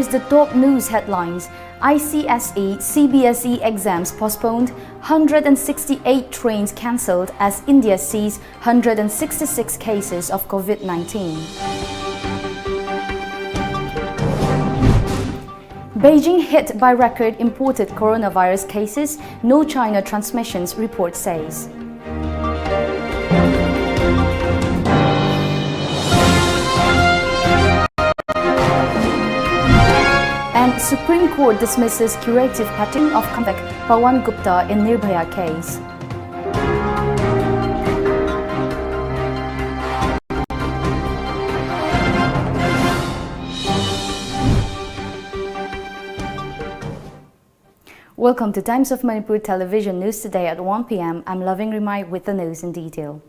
First, the top news headlines. ICSE, CBSE exams postponed, 168 trains cancelled as India sees 166 cases of COVID-19. Beijing hit by record imported coronavirus cases, no China transmissions, report says. And Supreme Court dismisses curative petition of convict Pawan Gupta in Nirbhaya case. Welcome to Times of Manipur television news today at 1 p.m. I'm Loving Rimai with the news in detail.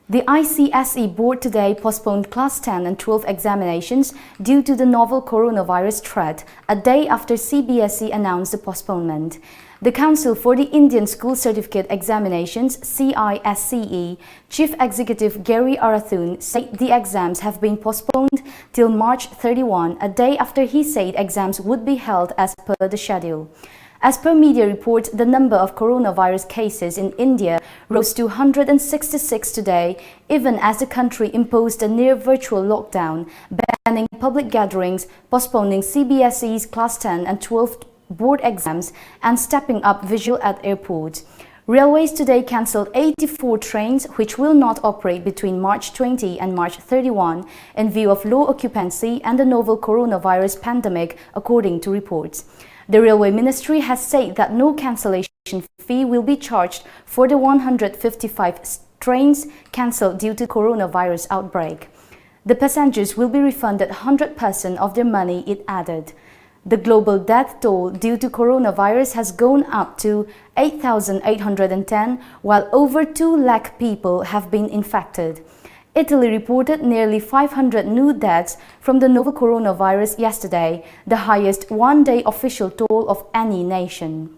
The ICSE board today postponed Class 10 and 12 examinations due to the novel coronavirus threat, a day after CBSE announced the postponement. The Council for the Indian School Certificate Examinations, CISCE, Chief Executive Gary Arathun said the exams have been postponed till March 31, a day after he said exams would be held as per the schedule. As per media reports, the number of coronavirus cases in India rose to 166 today, even as the country imposed a near-virtual lockdown, banning public gatherings, postponing CBSE's Class 10 and 12 board exams, and stepping up vigil at airports. Railways today cancelled 84 trains which will not operate between March 20 and March 31 in view of low occupancy and the novel coronavirus pandemic, according to reports. The Railway Ministry has said that no cancellation fee will be charged for the 155 trains cancelled due to coronavirus outbreak. The passengers will be refunded 100% of their money, it added. The global death toll due to coronavirus has gone up to 8,810, while over 2 lakh people have been infected. Italy reported nearly 500 new deaths from the novel coronavirus yesterday, the highest one-day official toll of any nation.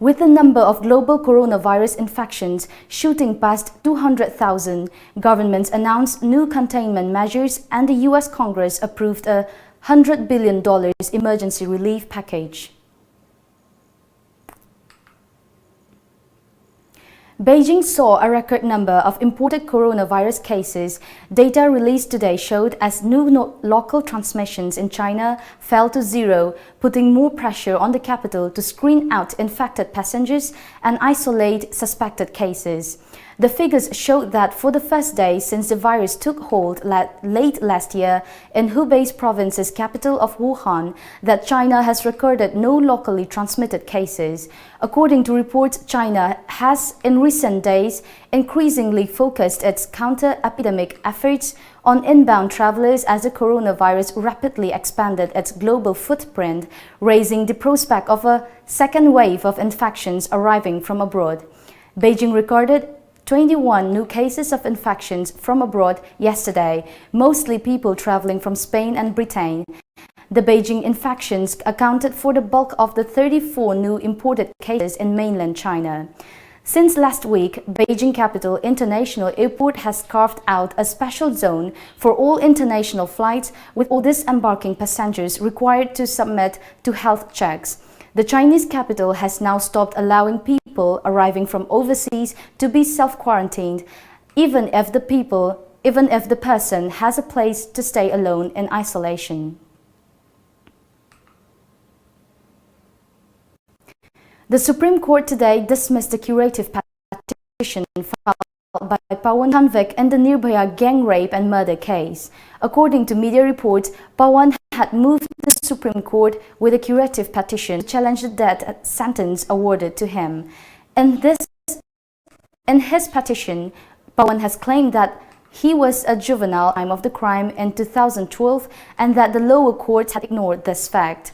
With the number of global coronavirus infections shooting past 200,000, governments announced new containment measures and the US Congress approved a $100 billion emergency relief package. Beijing saw a record number of imported coronavirus cases. Data released today showed as new local transmissions in China fell to zero, putting more pressure on the capital to screen out infected passengers and isolate suspected cases. The figures showed that for the first day since the virus took hold late last year in Hubei's province's capital of Wuhan, that China has recorded no locally transmitted cases. According to reports, China has in recent days increasingly focused its counter-epidemic efforts on inbound travelers as the coronavirus rapidly expanded its global footprint, raising the prospect of a second wave of infections arriving from abroad. Beijing recorded 21 new cases of infections from abroad yesterday, mostly people traveling from Spain and Britain. The Beijing infections accounted for the bulk of the 34 new imported cases in mainland China. Since last week, Beijing Capital International Airport has carved out a special zone for all international flights, with all disembarking passengers required to submit to health checks. The Chinese capital has now stopped allowing people arriving from overseas to be self-quarantined, even if the person has a place to stay alone in isolation. The Supreme Court today dismissed the curative petition filed by Pawan convict in the Nirbhaya gang rape and murder case. According to media reports, Pawan had moved to the Supreme Court with a curative petition to challenge the death sentence awarded to him. In his petition, Pawan has claimed that he was a juvenile at the time of the crime in 2012 and that the lower courts had ignored this fact.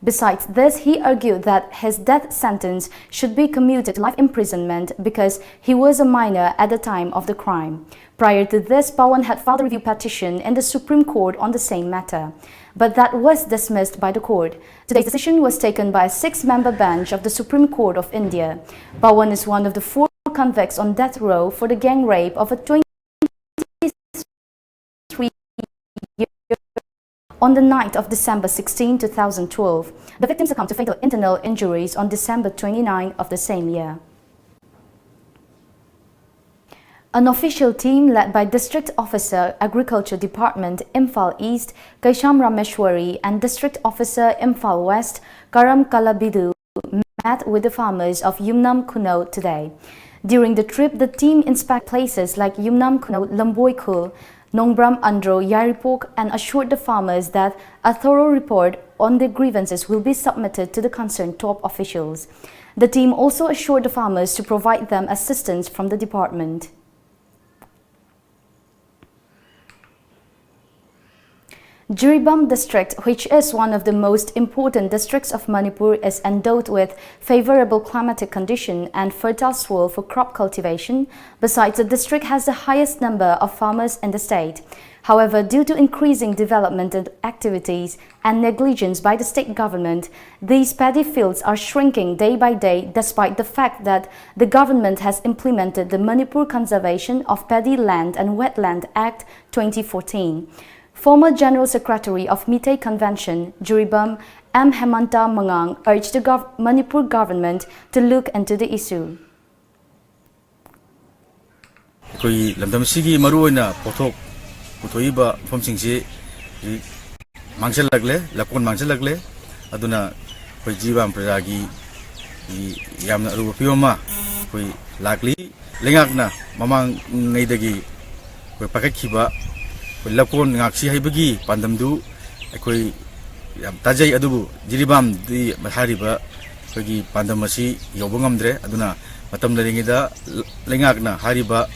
Besides this, he argued that his death sentence should be commuted to life imprisonment because he was a minor at the time of the crime. Prior to this, Pawan had filed a review petition in the Supreme Court on the same matter, but that was dismissed by the court. Today's decision was taken by a 6-member bench of the Supreme Court of India. Pawan is one of the 4 convicts on death row for the gang rape of a 23-year-old on the night of December 16, 2012. The victim succumbed to fatal internal injuries on December 29 of the same year. An official team led by District Officer Agriculture Department Imphal East Kaisham Rameshwari and District Officer Imphal West Karam Kalabidu met with the farmers of Yumnam Kuno today. During the trip, the team inspected places like Yumnam Kuno, Lamboikul, Nongbram Andro, Yaripok and assured the farmers that a thorough report on their grievances will be submitted to the concerned top officials. The team also assured the farmers to provide them assistance from the department. Jiribam district, which is one of the most important districts of Manipur, is endowed with favorable climatic condition and fertile soil for crop cultivation. Besides, the district has the highest number of farmers in the state. However, due to increasing development activities and negligence by the state government, these paddy fields are shrinking day by day, despite the fact that the government has implemented the Manipur Conservation of Paddy Land and Wetland Act 2014. Former General Secretary of Meitei Convention, Jiribam M. Hemanta Mangang, urged the Manipur government to look into the issue. Koi lamdam sigi maruina pothok putoiba phomsingsi mangchalagle lakon mangchalagle aduna koi Jiribam prajagi yamna aruba pioma koi lakli lengakna mamang ngeidagi koi pakakhiba Lakon ngaksi haibagi pandamdu akoi yam tajai adubu Jiribam di mahariba koi pandamasi yobangamdre aduna matam laringida lengakna hariba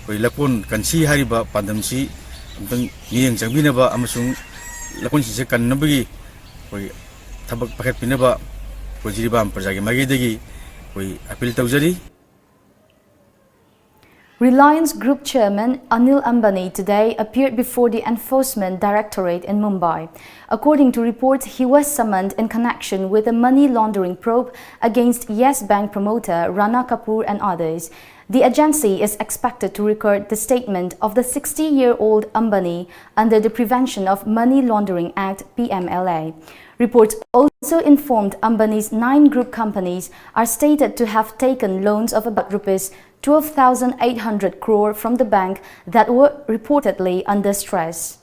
koi lakon kansi hariba pandamsi amtang yeng changbinaba amasung lakon sise kannabagi koi thabak paket pinaba koi Jiribam prajagi magidagi koi appeal tawjari. Reliance Group Chairman Anil Ambani today appeared before the Enforcement Directorate in Mumbai. According to reports, he was summoned in connection with a money laundering probe against Yes Bank promoter Rana Kapoor and others. The agency is expected to record the statement of the 60-year-old Ambani under the Prevention of Money Laundering Act (PMLA). Reports also informed Ambani's 9 group companies are stated to have taken loans of about Rs 12,800 crore from the bank that were reportedly under stress.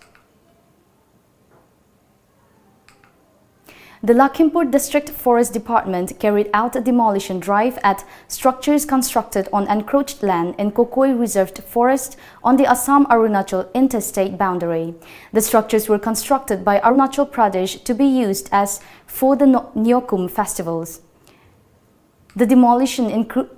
The Lakhimpur District Forest Department carried out a demolition drive at structures constructed on encroached land in Kokoi Reserved Forest on the Assam-Arunachal interstate boundary. The structures were constructed by Arunachal Pradesh to be used as for the Nyokum festivals. The demolition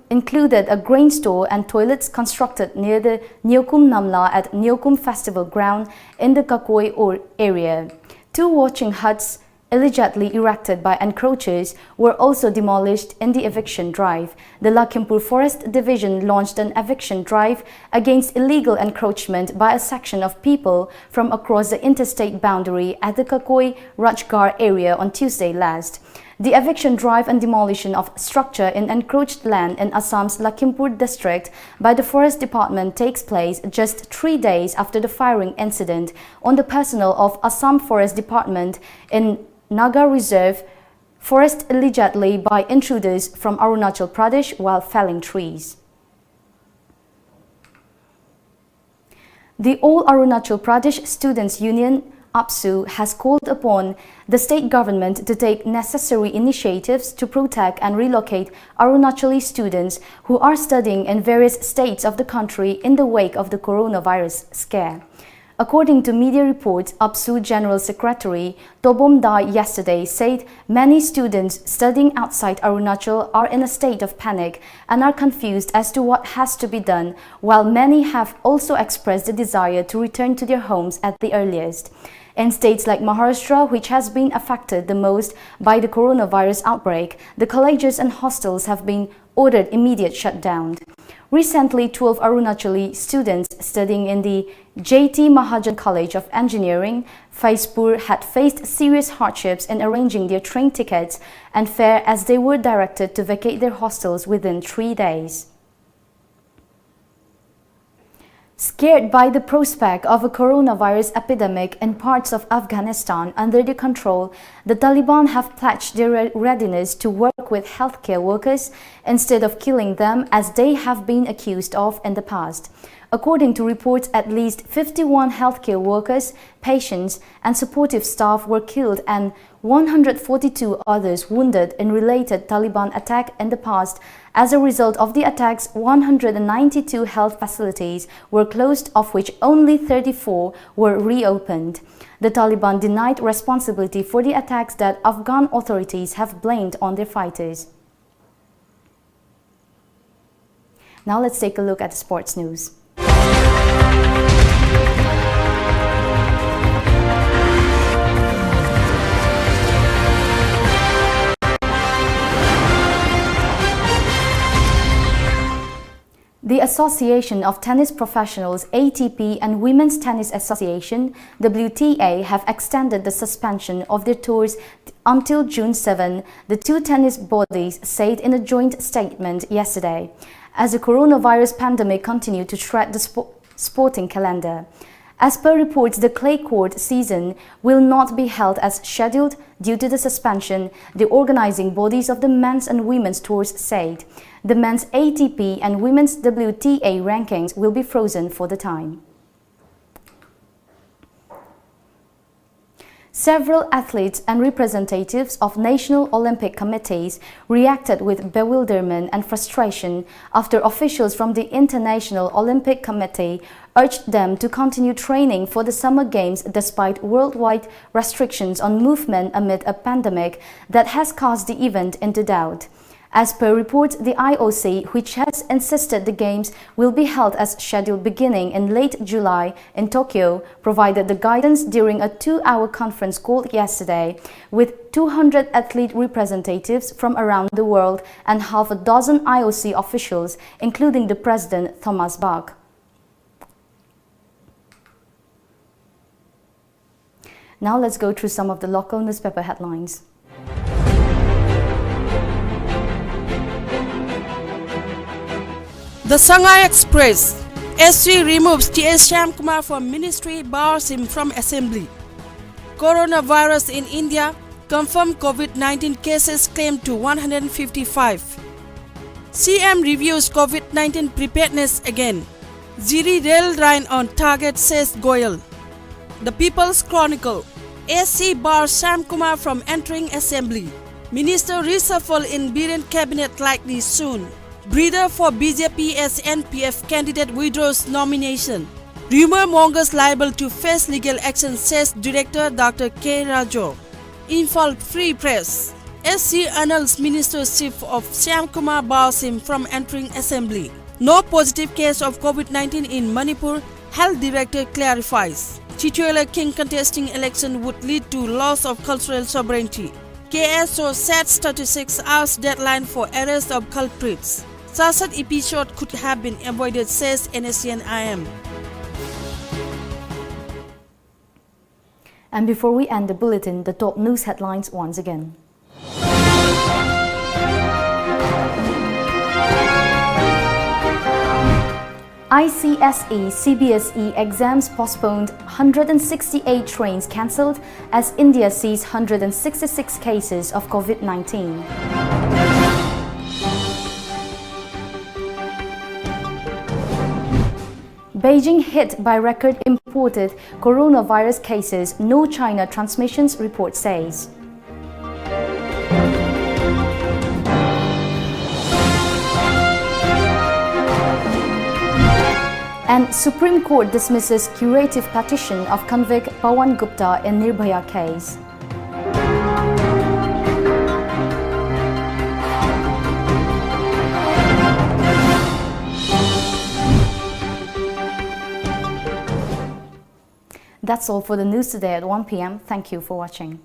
included a grain store and toilets constructed near the Nyokum Namla at Nyokum Festival Ground in the Kakoi area. 2 watching huts allegedly erected by encroachers were also demolished in the eviction drive. The Lakhimpur Forest Division launched an eviction drive against illegal encroachment by a section of people from across the interstate boundary at the Kakoi Rajgarh area on Tuesday last. The eviction drive and demolition of structure in encroached land in Assam's Lakhimpur district by the Forest Department takes place just 3 days after the firing incident on the personnel of Assam Forest Department in Naga Reserve Forest allegedly by intruders from Arunachal Pradesh while felling trees. The All Arunachal Pradesh Students' Union APSU has called upon the state government to take necessary initiatives to protect and relocate Arunachali students who are studying in various states of the country in the wake of the coronavirus scare. According to media reports, APSU General Secretary Tobom Dai yesterday said many students studying outside Arunachal are in a state of panic and are confused as to what has to be done, while many have also expressed the desire to return to their homes at the earliest. In states like Maharashtra, which has been affected the most by the coronavirus outbreak, the colleges and hostels have been ordered immediate shutdown. Recently, 12 Arunachali students studying in the J.T. Mahajan College of Engineering, Faizpur, had faced serious hardships in arranging their train tickets and fare as they were directed to vacate their hostels within 3 days. Scared by the prospect of a coronavirus epidemic in parts of Afghanistan under their control, the Taliban have pledged their readiness to work with healthcare workers instead of killing them as they have been accused of in the past. According to reports, at least 51 healthcare workers, patients, and supportive staff were killed and 142 others wounded in related Taliban attack in the past. As a result of the attacks, 192 health facilities were closed, of which only 34 were reopened. The Taliban denied responsibility for the attacks that Afghan authorities have blamed on their fighters. Now let's take a look at the sports news. The Association of Tennis Professionals (ATP) and Women's Tennis Association (WTA) have extended the suspension of their tours until June 7, the two tennis bodies said in a joint statement yesterday, as the coronavirus pandemic continued to shred the sporting calendar. As per reports, the clay court season will not be held as scheduled due to the suspension, the organizing bodies of the men's and women's tours said. The men's ATP and women's WTA rankings will be frozen for the time. Several athletes and representatives of national Olympic committees reacted with bewilderment and frustration after officials from the International Olympic Committee urged them to continue training for the Summer Games despite worldwide restrictions on movement amid a pandemic that has cast the event into doubt. As per reports, the IOC, which has insisted the Games will be held as scheduled beginning in late July in Tokyo, provided the guidance during a 2-hour conference call yesterday with 200 athlete representatives from around the world and half a dozen IOC officials, including the president Thomas Bach. Now let's go through some of the local newspaper headlines. The Shanghai Express. SG removes T.S. Shyamkumar from ministry, bars him from assembly. Coronavirus in India. Confirmed COVID-19 cases claimed to 155. CM reviews COVID-19 preparedness again. Ziri rail line on target, says Goyal. The People's Chronicle. SC bars Shyamkumar from entering assembly. Minister reshuffle in Biren cabinet likely soon. Breather for BJP as NPF candidate withdraws nomination. Rumour mongers liable to face legal action, says Director Dr. K. Rajo. Imphal Free Press. SC annuls Minister's chief of Shyamkumar bars him from entering assembly. No positive case of COVID-19 in Manipur, Health Director clarifies. Titular king contesting election would lead to loss of cultural sovereignty. KSO sets 36 hours deadline for arrest of culprits. Such episode could have been avoided, says NSCN-IM. And before we end the bulletin, the top news headlines once again. ICSE CBSE exams postponed, 168 trains cancelled as India sees 166 cases of COVID-19. Beijing hit by record imported coronavirus cases, no China transmissions, report says. And Supreme Court dismisses curative petition of convict Pawan Gupta in Nirbhaya case. That's all for the news today at 1 p.m. Thank you for watching.